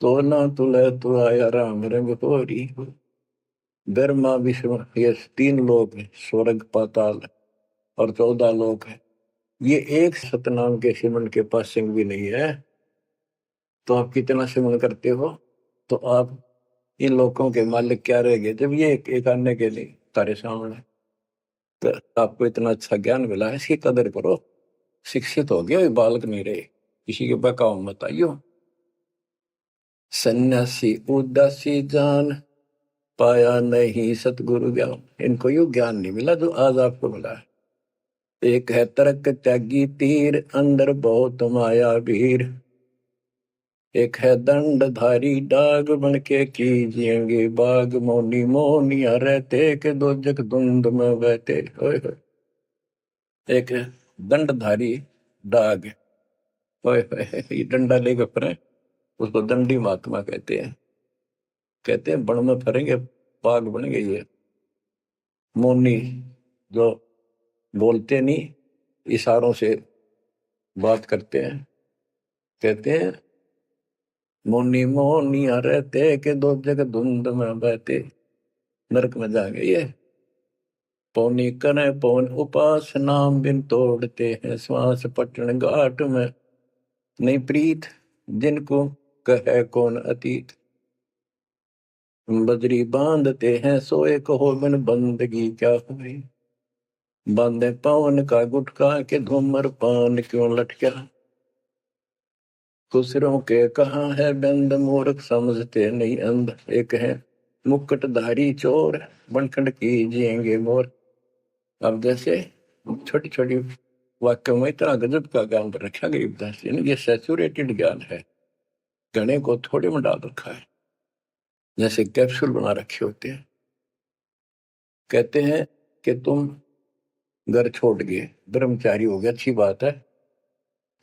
तो ना तुले तु आया राम रंग होरी हो। ब्रह्मा विष्णु ये 3 लोक है, स्वर्ग पाताल और 14 लोक है। ये एक सतनाम के सिमरन के पास सिंह भी नहीं है। तो आप कितना सिमरन करते हो, तो आप इन लोगों के मालिक क्या रह गए जब ये एक आने के लिए तारे सामने। तो आपको इतना अच्छा ज्ञान मिला है, इसकी कदर करो। शिक्षित हो गया, बालक नहीं रहे, किसी के बहकाव मत आइयो। सन्यासी उदासी जान, पाया नहीं सतगुरु ज्ञान। इनको यू ज्ञान नहीं मिला जो आज आपको मिला है। एक है तर्क त्यागी तीर, अंदर बहुत माया वीर। एक है दंडधारी डाग, बन के कीजिएंगे बाग। मौनी मोनिया रहते के दो जग धुंध में बहते। ओए होए। एक है दंडधारी डाग, ओए होए, ये डंडा लेकर फिरे, उसको दंडी महात्मा कहते हैं। कहते हैं बण में फिरेंगे बाग बनेंगे ये। मौनी जो बोलते नहीं, इशारों से बात करते हैं। कहते हैं मोनी मोनिया रहते के दो जग धुंध में बहते। नरक में जाएंगे ये। पौनी करे पौन उपास, नाम बिन तोड़ते हैं श्वास। पटन घाट में नहीं प्रीत, जिनको कहे कौन अतीत। बजरी बांधते हैं सोए, कहो बिन बंदगी क्या हुई। बांधे पवन का गुटका के धूमर पान क्यों लटका। खुसरों के कहाँ है बंद, मूर्ख समझते नहीं अंध। एक है मुकुटधारी चोर, बनखंड कीजिएंगे मोर। अब जैसे छोटी छोटी वाक्य में इतना गजब का ज्ञान रखा गरीबदास जी ने। ये सैचुरेटेड ज्ञान है, गणे को थोड़े में डाल रखा है, जैसे कैप्सूल बना रखे होते हैं। कहते हैं कि तुम घर छोड़ गए, ब्रह्मचारी हो गया, अच्छी बात है,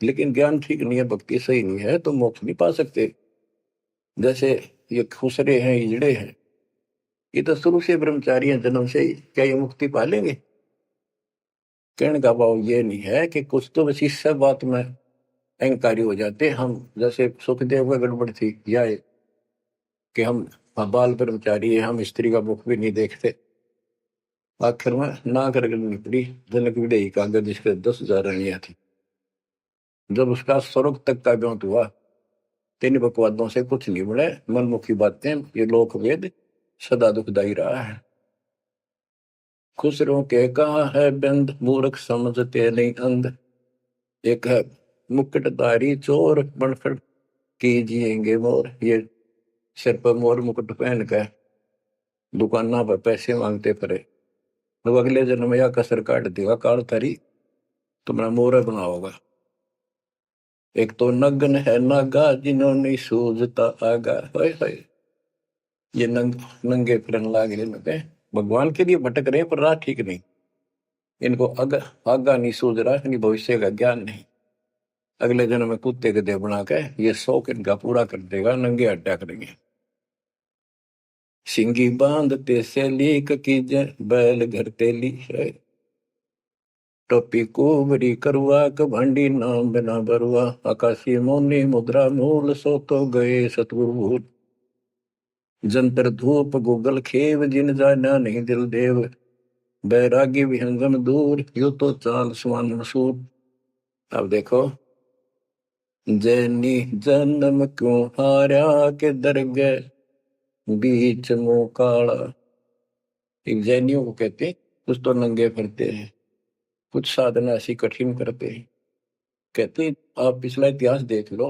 लेकिन ज्ञान ठीक नहीं है, भक्ति सही नहीं है, तो मोक्ष नहीं पा सकते। जैसे ये खुसरे हैं, इजड़े हैं, ये तो शुरू से ब्रह्मचारी हैं, जन्म से ही। क्या ये मुक्ति पा लेंगे? कहने का भाव ये नहीं है कि कुछ तो बस इस सब बात में अहंकारी हो जाते हम। जैसे सुखदेव का गड़बड़ थी या कि हम बाल ब्रह्मचारी है, हम स्त्री का मुख भी नहीं देखते। आखिर में ना कर निकली जनक विदेही का, जिसके 10,000 रानियां थी। जब उसका स्वर्ग तक का ब्योंत हुआ, 3 बकवादों से कुछ नहीं मिले, मनमुखी बातें, ये लोक वेद सदा दुखदाई रहा है। खुसरों के कहा है बंद, मूर्ख समझते नहीं अंध। एक है मुकुटधारी चोर, बनखड़ कीजिएंगे मोर। ये सिर पर मोर मुकुट पहन कर दुकाना पर पैसे मांगते फिरे, तो अगले जन्म या कसर काट देगा काल तारी, तुम्हारा मोर बनाओगा। एक तो नग्न है नागा, जिन्होंने सूझता आगा। हाय हाय, ये नंगे फिरन लाग रहे, भगवान के लिए भटक रहे पर राह ठीक नहीं। इनको आगा नहीं सूझ रहा, इनकी भविष्य का ज्ञान नहीं। अगले जन्म में कुत्ते के देह बना के ये शौक इनका पूरा कर देगा, नंगे अड्डा करेंगे। सिंगी बांधते से लीक कीजे, बैल घर तेली है। टोपी कुबरी करुआ, कभंडी नाम बिना बरुआ। आकाशी मोनी मुद्रा मूल, सो तो गए सतगुरु भूल। जंतर धूप गूगल खेव, जिन जाना नहीं दिल देव। बैरागी विहंगम दूर, यू तो चाल सुमान मसूर। अब देखो, जैनी जन्म क्यों हारा, के दरगे बीच मुंह काला। एक जैनियों को कहते हैं, कुछ तो नंगे फिरते हैं, कुछ साधना ऐसी कठिन करते हैं। कहते हैं आप पिछला इतिहास देख लो,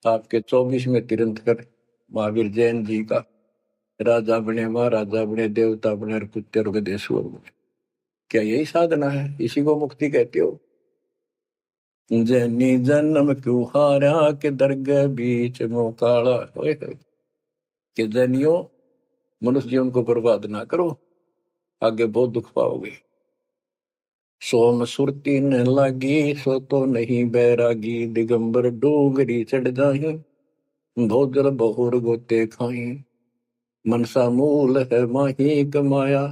आपके 24वें तीर्थंकर महावीर जैन जी का राजा बने, महाराजा बने, देवता बने और कुत्ते और गधे सुअर बने। क्या यही साधना है? इसी को मुक्ति कहते हो? जैनी जन्म क्यों हारा के दरगाह बीच मोकाला। कि जैनियों, मनुष्य जीवन को बर्बाद ना करो, आगे बहुत दुख पाओगे। सोम सुरती न लागी, सो तो नहीं बैरागी, दिगंबर डोंगरी चढ़ जाही, भोजल बहुर गोते खाई, मनसा मूल है माही कमाया,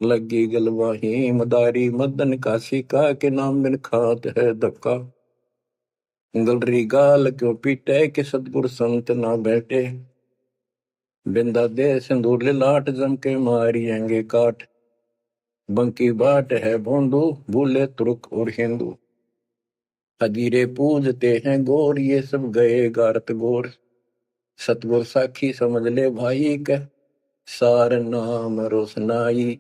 लगी गलवाही मदारी, मदन काशी का के नाम बिन खात है धक्का, गलरी गाल क्यों पीटे के सतगुर संत ना बैठे, बिंदा दे सिंदूर लाट जम के मारियेंगे काट, बंकी बाट है भोंदू, भूले तुर्क और हिंदू, हजीरे पूजते हैं गोर, ये सब गए गारत गोर, सतगुर साखी समझ ले भाई के, सार नाम रोशनाई,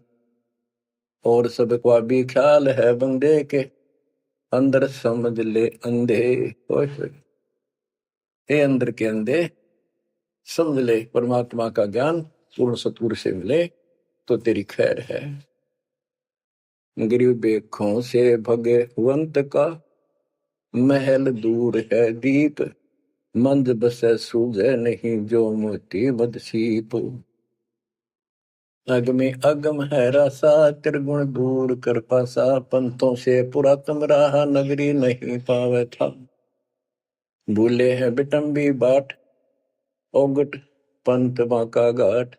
और सब का भी ख्याल है बंदे के, अंदर समझ ले अंधे। हे अंदर के अंधे, समझ ले परमात्मा का ज्ञान पूर्ण सतगुरु से मिले तो तेरी खैर है। गिरि बेखों से भगवंत का, महल दूर है दीप, मंद बसे सूझे नहीं जो मोती बदसीप, अगमे अगम है रसा, त्रिगुण दूर कर पासा, पंथों से पुरातन रहा, नगरी नहीं पावे था, भूले है बिटम्बी बाट, ओगट पंत बांका घाट,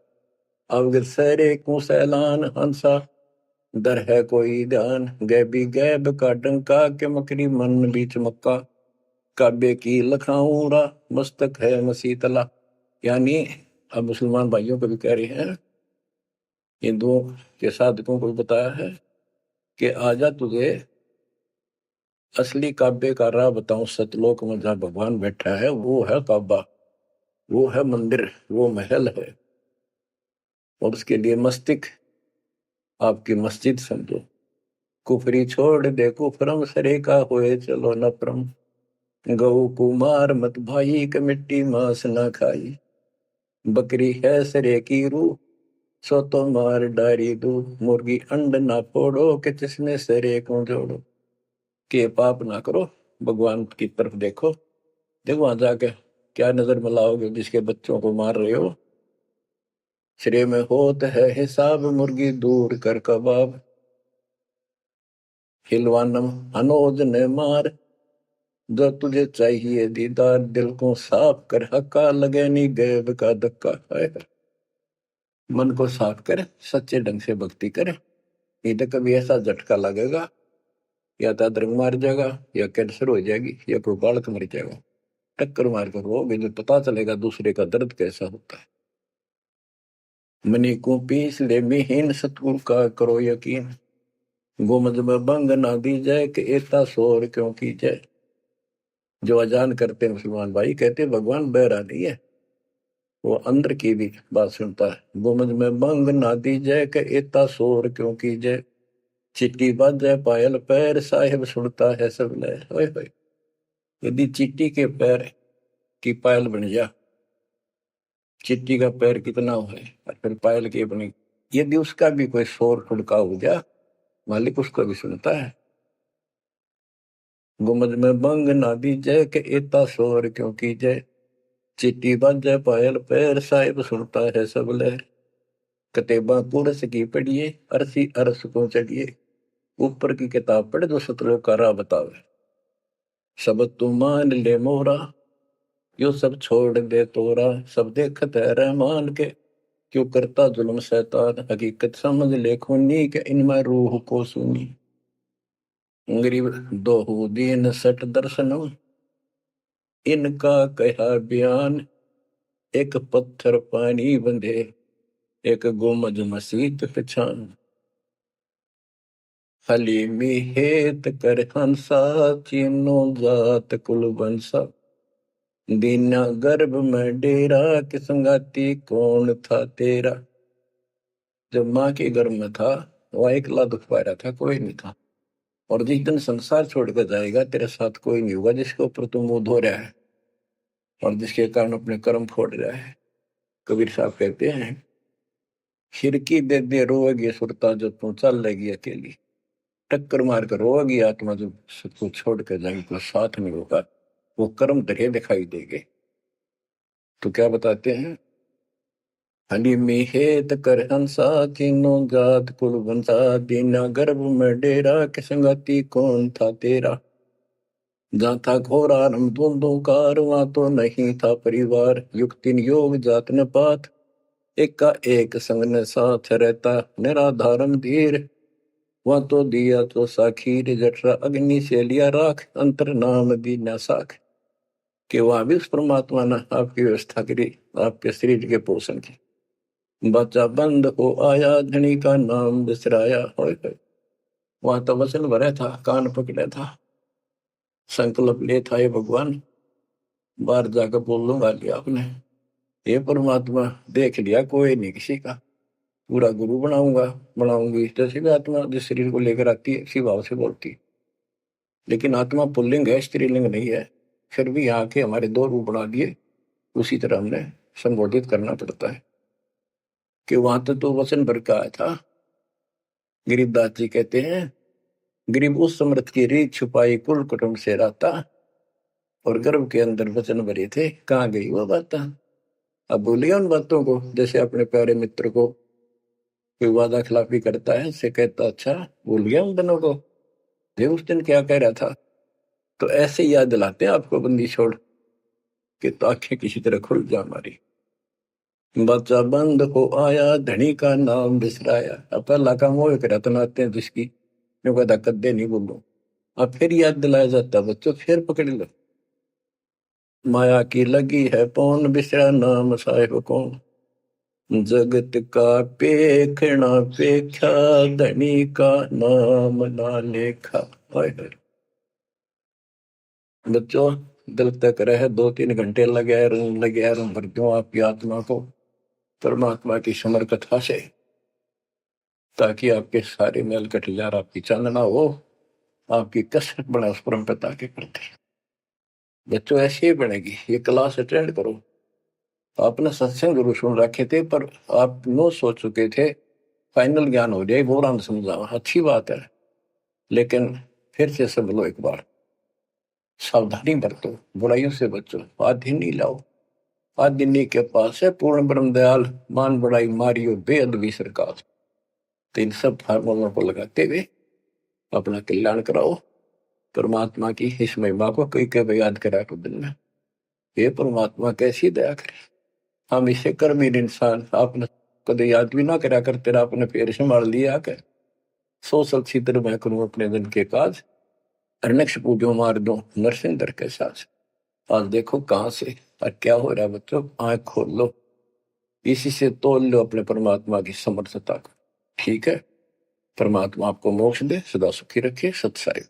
अवगत सरे को सैलान हंसा, दर है कोई ध्यान, गैबी गैब का डंका, के मकरी मन बीच मक्का, काबे की लखाऊरा, मस्तक है मसीतला। यानी अब मुसलमान भाइयों को भी कह रहे हैं, हिंदुओं के साधकों को भी बताया है कि आजा तुझे असली काबे का राह बताऊं, सतलोक में जहां भगवान बैठा है वो है काबा, वो है मंदिर, वो महल है, और उसके लिए मस्तिक आपकी मस्जिद समझो। कुफरी छोड़ दे कुफरम, सरे का होए चलो न परम, गौ कुमार मत भाई के मिट्टी मांस न खाई, बकरी है सरे की रूह, सो तो मार डारी दू, मुर्गी अंड ना फोड़ो, के जिसमें सरे को जोड़ो, के पाप ना करो, भगवान की तरफ देखो, देखो वहां जाके क्या नजर मिलाओगे जिसके बच्चों को मार रहे हो। श्रेय में होत है हिसाब, मुर्गी दूर कर कबाब, हिलवानम अनोज ने मार, जो तुझे चाहिए दीदार, दिल को साफ कर हक्का, लगे नहीं गैब का धक्का है। मन को साफ कर, सच्चे ढंग से भक्ति कर, नहीं तो कभी ऐसा झटका लगेगा, या तो अदरंग मार जाएगा, या कैंसर हो जाएगी, या कोई बालक मर जाएगा, टक्कर मार कर रोगे जो पता चलेगा दूसरे का दर्द कैसा होता है। मनी को पीस ले मिहीन, सतगुरु का करो यकीन, गोमद में बंग ना दी जाए, कि एता शोर क्यों की जाए। जो अजान करते हैं मुसलमान भाई, कहते भगवान बहरा नहीं है, वो अंदर की भी बात सुनता है। गोमद में बंग ना दी जाए, कि एता शोर क्यों की जाए, चिट्टी बाजे पायल पैर, साहिब सुनता है सब लहर। ओए होए, यदि चिट्टी के पैर की पायल बन जा, चिट्टी का पैर कितना है और फिर पायल की बनी, यदि उसका भी कोई शोर खुड़का हो जा, मालिक उसको भी सुनता है। गुमद में बंग ना दी जय, के एता शोर क्यों की जय, चिट्टी बाजे पायल पैर, साहिब सुनता है सब लहर। कतेबा कुरस की पढ़िए, अरसी अरस को चढ़िए, ऊपर की किताब पढ़ जो सतलोक का राह बतावे, सब तू मान ले मोरा, यो सब छोड़ दे तोरा, सब देखत है रहमान के, क्यों करता जुल्म शैतान, हकीकत समझ ले खूनी, के इनमें रूह को सुनी। गरीब दोहू दीन सट दर्शनम, इनका कहा बयान, एक पत्थर पानी बंधे, एक गोमज मसीत पहचान, हलीमी हेत कर हंसा, चीनो जात कुल बंसा, दीना गर्भ में डेरा, कि संगाती कौन था तेरा। जब माँ के गर्भ में था वह अकेला दुख पा रहा था, कोई नहीं था, और जिस दिन संसार छोड़कर जाएगा तेरे साथ कोई नहीं होगा जिसके ऊपर तू मुंह धो रहा है और जिसके कारण अपने कर्म फोड़ रहा है। कबीर साहब कहते हैं, खिड़की दे दे रोएगी सुरता जो तू चल लेगी अकेली। टक्कर मार कर रोएगी आत्मा जो सबको छोड़ कर जाएगी, कोई साथ नहीं होगा, वो कर्म धरे दिखाई देंगे। तो क्या बताते हैं, हनी मिहेत कर हंसा तीनों जात कुल बंसा दीना गर्भ में डेरा के संगति कौन था तेरा। जहाँ था घोरा रम धुंधों कार वहां तो नहीं था परिवार। युक्तिन योग जात न पात एक का एक संग न साथ रहता निराधारम धीर। वहां तो दिया तो साखीर जठरा अग्नि से लिया राख अंतर नाम दी न साख। कि वहां भी उस परमात्मा ने आपकी व्यवस्था करी आपके शरीर के पोषण की। बच्चा बंद हो आया धनी का नाम बिसराया। वहां तो वचन भरा था, कान पकड़ा था, संकल्प ले था, ये भगवान बाहर जाकर बोल लूंगा लिया आपने। ये परमात्मा देख लिया कोई नहीं किसी का, पूरा गुरु बनाऊंगा बनाऊंगी। जैसे भी आत्मा जिस शरीर को लेकर आती है इसी भाव से बोलती है। लेकिन आत्मा पुल्लिंग है, स्त्रीलिंग नहीं है। फिर भी यहाँ के हमारे दो रूप बना दिए, उसी तरह हमने संबोधित करना पड़ता है। कि वहां तो वचन भर का आया था। गरीबदास जी कहते हैं, गरीब उस समृद्ध की रीत छुपाई कुल कुटुंब से रहता और गर्भ के अंदर वचन भरे थे, कहाँ गई वो बात। अब भूलिए उन बातों को। जैसे अपने प्यारे मित्र को कोई वादा खिलाफी करता है, से कहता अच्छा भूल गया उन दिनों को, ये उस दिन क्या कह रहा था। तो ऐसे याद दिलाते हैं आपको बंदी छोड़ के, तो आंखें किसी तरह खुल जा हमारी। बच्चा बंद हो आया धनी का नाम बिसराया। अब पहला काम वो एक रत्न आते हैं जिसकी मैं कहता कद्दे नहीं बोलूं। अब फिर याद दिलाया जाता है, बच्चों फिर पकड़ लो। माया की लगी है पौन बिसरा नाम साहेब कौन। जगत का पेखना पेख्या धनी का नाम ना लेखा। बच्चों दिल तक रहे 2-3 घंटे लगे भर दूं आपकी आत्मा को परमात्मा की समर कथा से, ताकि आपके सारे मेल कट जाए, आपकी चांदना हो, आपकी कसरत बने उस परम पिता के प्रति। बच्चों ऐसे ही बनेगी। ये क्लास अटेंड करो। आपने सत्संग गुरु सुन रखे थे पर आप नो सोच चुके थे फाइनल ज्ञान हो जाए, बोरान समझाओ, अच्छी बात है। लेकिन फिर से सब लो, एक बार सावधानी बरतो, बुराइयों से बचो, आधिनी लाओ। आधिनी के पास है पूर्ण ब्रह्म दयाल, मान बड़ाई मारियो बेअद भी सरकार। तो इन सब फार्मूलों को लगाते हुए अपना कल्याण कराओ। परमात्मा की इस महिमा को कई कई याद करा को दिन में, ये परमात्मा कैसी दया करे। हम इसे कर्महीन इंसान आपने कदे याद भी ना करा कर, तेरा अपने पैर संभाल लिया कर। सो सब छित्र मैं करूं अपने दिन के काज, अरनक्ष पूजो मार दो नरसिंदर के साथ। आज देखो कहां से और क्या हो रहा है। बच्चों आंख खोल लो, इसी से तोल लो अपने परमात्मा की समर्थता को। ठीक है, परमात्मा आपको मोक्ष दे, सदा सुखी रखे। सत्साई।